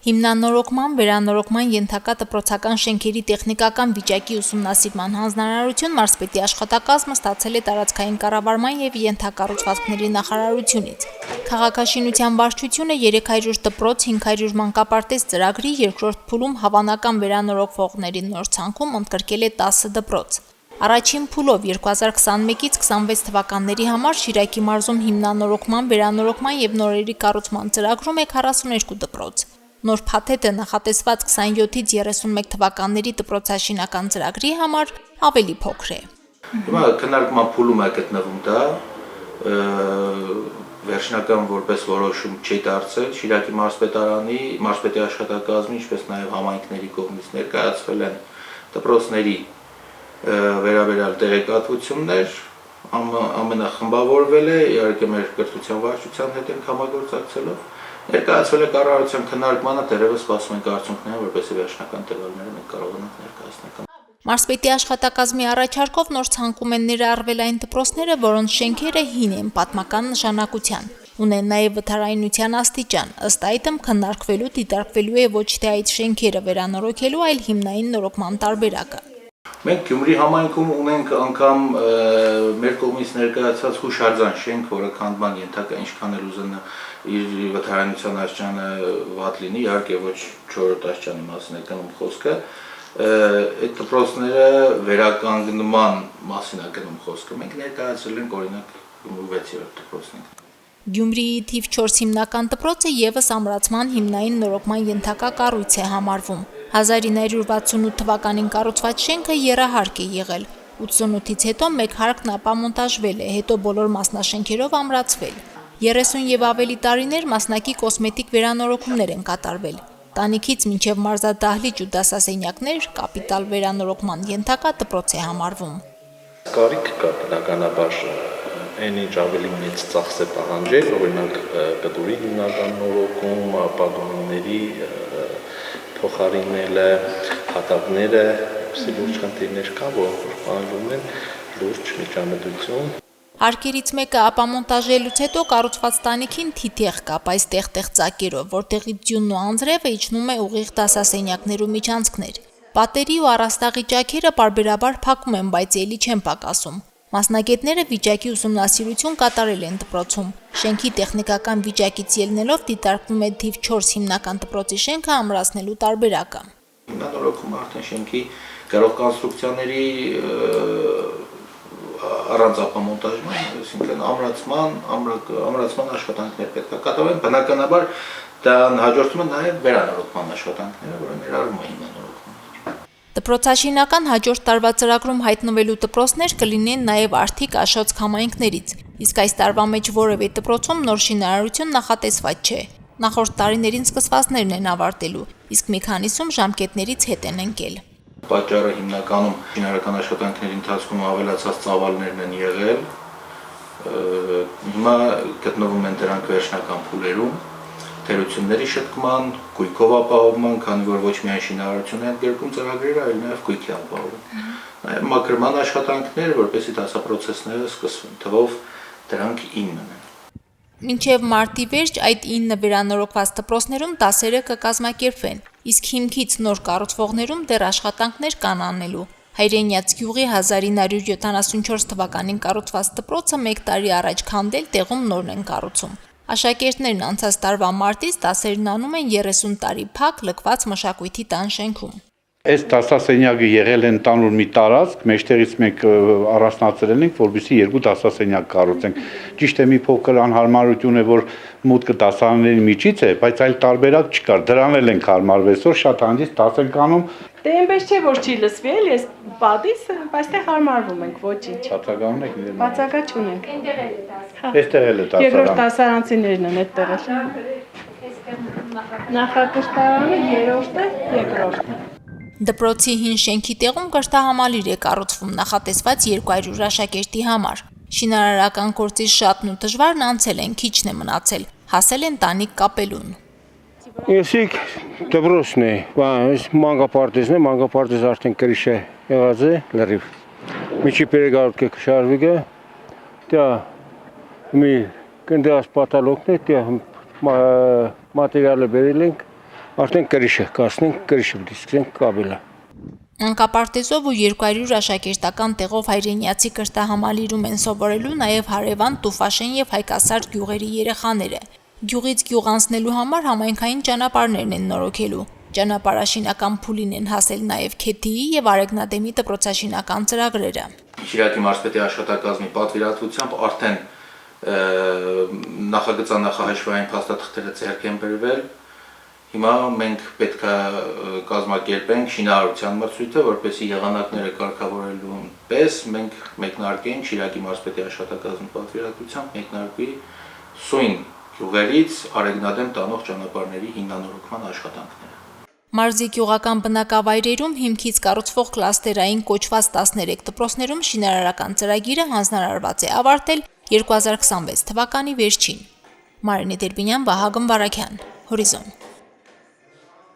Հիմնանորոգման, վերանորոգման ենթակա դպրոցական շենքերի տեխնիկական վիճակի ուսումնասիրման հանձնարարություն մարզպետի աշխատակազմը ստացել է տարածքային կառավարման և ենթակառուցվածքների նախարարությունից։ Քաղաքաշինության վարչությունը 300 դպրոց, 500 մանկապարտեզ ծրագրի երկրորդ փուլում հավանական վերանորոգվողների նոր ցանկում ընդգրկել է 10 դպրոց։ Առաջին փուլով 2021-ից 26 թվականների համար Շիրակի մարզում հիմնանորոգման, վերանորոգման և նորերի կառուցման ծրագրում է 42 դպրոց։ Նոր փաթեթը նախատեսված 27-ից 31 թվականների դպրոցաշինական ծրագրի համար ավելի փոքր է։ Հիմա քննարկման փուլում է գտնվում դա, վերջնական որպես որոշում չի դարձել, Շիրակի մարզպետի աշխատակազմի, ինչպես նաև համայնքների կողմից ներկայացվել են դպրոցների վերաբերյալ տեղեկատվություններ, ամենախմբավորվել է, իհարկե մեր կրթության վարչության հետ ենք համագործակցելով, ներկայացվել է կառավարության քննարկմանը, դեռևս սպասում ենք արդյունքները, որպեսզի վերջնական տվյալները մենք կարողանանք ներկայացնել։ Մարզպետի աշխատակազմի առաջարկով նոր ցանկում են ներառվել այն դպրոցները, որոնց շենքերը հին են պատմական նշանակության, ունեն նաև վթարայնության աստիճան, ըստ այդմ քննարկվելու, դիտարկվելու է ոչ թե այդ շենքերը վերանորոգելու, այլ հիմնային նորոգման տարբերակը։ Մենք Գյումրի համայնքում ունենք անգամ մեր կողմից ներկայացված հուշարձան շենք, որը քանդման ենթակա, ինչքան էլ ուզեն իր վթարայնության աստիճանը վատ լինի, իհարկե ոչ 4-րդ աստիճանի մասին է գնում խոսքը, այդ դպրոցները վերականգնման մասին է գնում խոսքը։ Մենք ներկայացրել ենք օրինակ 6-րդ դպրոցն։ Գյումրիի թիվ 4 հիմնական դպրոցը ևս ամրացման հիմնային նորոգման ենթակա կառույց է համարվում։ 1968 թվականին կառուցված շենքը եռահարկ է եղել։ 88-ից հետո մեկ հարկն ապամոնտաժվել է, հետո բոլոր մասնաշենքերով ամրացվել։ 30 և ավելի տարիներ մասնակի կոսմետիկ վերանորոգումներ են կատարվել։ Տանիքից մինչև մարզադահլիճ ու դասասենյակներ կապիտալ վերանորոգման ենթակա դպրոց է համարվում։ Կարիք կա բնականաբար այն ինչ ավելի մեծ ծախս է պահանջել, օրինակ կտուրի հիմնական նորոգում, ապակոների փոխարինելը, հատակները, լուրջ խնդիրներ կա, որ պահանջում են լուրջ միջամտություն։ Հարկերից մեկը ապամոնտաժելուց հետո կառուցված տանիքին թիթեղ կա, այս տեղ ծակերով, որտեղից ձյունն ու անձրևը իջնում է ուղիղ դասասենյակներ ու միջանցքներ։ Պատերի ու առաստաղի ճաքերը պարբերաբար փակում են, բայց էլի չեն պակասում։ Մասնագետները վիճակի ուսումնասիրություն կատարել են դպրոցում։ Շենքի տեխնիկական վիճակից ելնելով դիտարկվում է թիվ 4 հիմնական դպրոցի շենքը ամրացնելու տարբերակը։ Հիմնանորոգումը արդեն շենքի գրող կոնստրուկցիաների առանց ապամոնտաժման, այսինքն ամրացման աշխատանքներ պետք է կատարվեն, բնականաբար դա հաջորդում է նաև վերանորոգման աշխատանքները, որը ներառում է հիմնանորոգումը։ Դպրոցաշինական հաջորդ տարվա ծրագրում հայտնվելու դպրոցներ կլինեն նաև Արթիկ Աշոց համայնքներից, իսկ այս տարվա մեջ որևէ դպրոցում նոր շինարարություն նախատեսված չէ։ Նախորդ տարիներին սկսվածներն են ավարտելու, իսկ մի քանիսում ժամկետներից հետ են ընկել։ Պատճառը հիմնականում շինարարական աշխատանքների ընթացքում ավելացած ծավալներն են եղել, հիմա գտնվում են դրանք վերջնական փուլերում, թերությունների շտկման, գույքով ապահովման, քանի որ ոչ միայն շինարարություն են ընդգրկում ծրագրերը, այլ նաև գույքի ապահովում։ Նաև մաքրման աշխատանքներ, որպեսզի դասապրոցեսները սկսվեն, թվով դրանք 9 են։ Մինչև մարտի վերջ այդ 9 վերանորոգված դպրոցներում դասերը կկազմակերպվեն, իսկ հիմքից նոր կառուցվողներում դեռ աշխատանքներ կան անելու։ Հայրենյաց գյուղի 1974 թվականին կառուցված դպրոցը 1 տարի առաջ քանդել, տեղում նորն են կառուցում։ Աշակերտներն անցած տարվա մարտից դասերն անում են 30 տարի փակ լքված մշակույթի տան շենքում։ Այս դասասենյակը եղել է ընդանուր մի տարածք, մեջտեղից մենք առանձնացրել ենք, որպեսզի 2 դասասենյակ կառուցենք։ Ճիշտ է, մի փոքր անհարմարություն է, որ մուտքը դասարանների միջից է, բայց այլ տարբերակ չկար։ Դրան էլ ենք հարմարվել, այսօր շատ հանդիստ դաս ենք անում։ Դե այնպես չէ, որ չի լսվի, էլի այս պատից, այստեղ հարմարվում ենք, ոչինչ։ Բացակայում եք նույնիսկ։ Բացակա չունենք։ Այստեղ էլ է դասարան։ Երկրորդ դասարանցիներն են այդտեղ էլ։ Նախակրթարանը երրորդը, երկրորդը։ Դպրոցի հին շենքի տեղում կրթահամալիր է կառուցվում նախատեսված 200 աշակերտի համար։ Շինարարական գործի շատն ու դժվարն անցել են, քիչն է մնացել, հասել են տանիք կապելուն։ Եսիք դպրոցն է, մանկապարտեզն է, մանկապարտեզ արդեն կրիշ է եղած է, լրիվ։ Միջի պերեգարուտ կշարվիգը, դյա մի կնդեաս պատալոքն է, դյա մատերիալը բերել ենք, արդեն կրիշը կասնենք, կրիշը պիտի սկսենք կապելը։ Անկապարտեզով ու 200 աշակերտական տեղով հայրենիացի կրթահամալիրում են սովորելու նաև հարևան Տուֆաշեն եւ Հայկասար գյուղերի երեխաները։ Գյուղից գյուղ անցնելու համար համայնքային ճանապարհներն են նորոգելու։ Ճանապարհաշինական փուլին են հասել նաև Քեթիի եւ Արեգնադեմի դպրոցաշինական ծրագրերը։ Շիրակի մարզպետի աշխատակազմի պատվիրատվությամբ արդեն նախագծանախահաշվային փաստաթղթերը ձեռք են բերվել։ Հիմա մենք պետք է կազմակերպենք շինարարության մրցույթը, որպեսզի եղանակները կարգավորելու պես մենք մեկնարկենք Շիրակի մարզպետի աշխատակազմի պատվիրատվությամբ մեկնարկվի սույն գյուղերից Արեգնադեմ տանող ճանապարհների հիմնանորոգման աշխատանքները։ Մարզի գյուղական բնակավայրերում հիմքից կառուցվող կլաստերային կոչված 13 դպրոցներում շինարարական ծրագիրը հանձնարարված է ավարտել 2026 թվականի վերջին։ Մարինե Դերբինյան, Վահագն Վարագյան, Հորիզոն։